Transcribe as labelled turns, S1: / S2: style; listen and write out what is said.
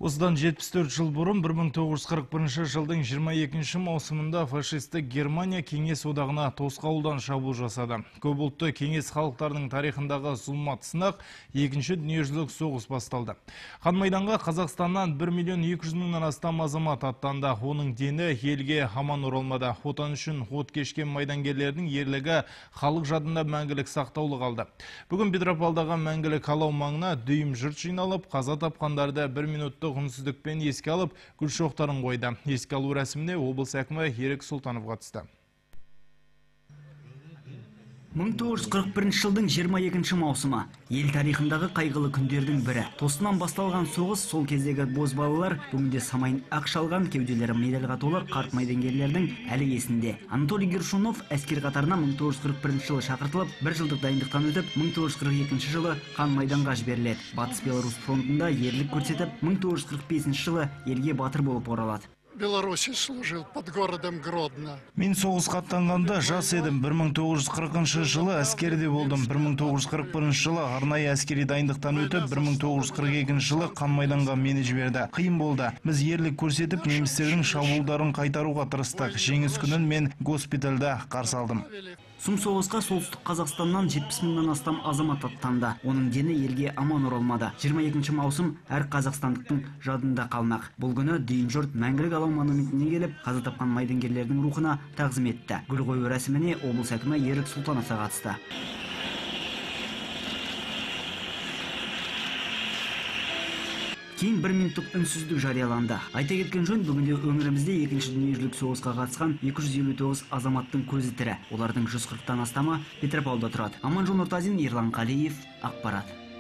S1: Осыдан 74 жыл бұрын 1941 жылдың 22 маусымында фашистік Германия Кеңес одағына тосқауылдан шабуыл жасады. Көп ұлтты кеңес халықтарының тарихындағы зұлмат сынақ екінші дүниежүзілік соғыс басталды. Қан майданға Қазақстаннан 1.200.000-нан астам азамат аттанды. Оның дені елге аман оралмады. Отан үшін от кешкен майдангерлердің ерлігі халық жадында мәңгілік сақтаулы қалды. Бүгін Петропавлдағы мәңгілік алау маңына дүйім жұрт жиналып, қаза тапқандарды 1 минутты үнсіздікпен еске алып, гүл шоқтарын қойды. Еске алу рәсіміне облыс әкімі Ерік Сұлтанов қатысты.
S2: 1941 жылдың 22 маусымы ел тарихындағы қайғылы күндердің бірі. Тосынан басталған соғыс, сол кездегі бозбалалар бүгінде самайын ақ шалған, кеуделері медальға толы қарт майдангерлердің әлі есінде. Анатолий Гершунов әскер қатарына 1941 жылы шақыртылып, 1 жылдық дайындықтан өтіп, 1942 жылы қан майданға жіберіледі. Батыс Беларусь фронтында ерлік көрсетіп, 1945 жылы елге батыр болып оралады.
S3: Беларуси служил под городом Гродно.
S1: Мен соғысқа аттанғанда жас едім. 1940 жылы әскерде болдым. 1941 жылы арнайы әскери дайындықтан өтіп, 1942 жылы қан майданға мені жіберді. Қиын болды. Біз ерлік көрсетіп, немістердің шабуылдарын қайтаруға тырыстық. Жеңіс күнін мен госпитальда қарсы алдым.
S2: Сұм соғысқа солтүстік Қазақстаннан 70.000-нан астам азамат аттанды. Оның дені елге аман оралмады. 22 маусым әр қазақстандықтың жадында қалмақ. Бұл күні дүйім жұрт мәңгілік алау монументіне келіп, қаза тапқан майдангерлердің рухына тағзым етті. Гүл қою рәсіміне облыс әкімі Ерік Сұлтанов қатысты. Кейін 1 минуттық үнсіздік жарияланды. Айта кеткен жөн, бүгінде өңірімізде екінші дүниежүзілік соғысқа қатысқан 259 азаматтың көзі тірі. Олардың 140-тан астамы Петропавлда тұрады. Аманжол Нұртазин, Ерлан Қалиев, ақпарат.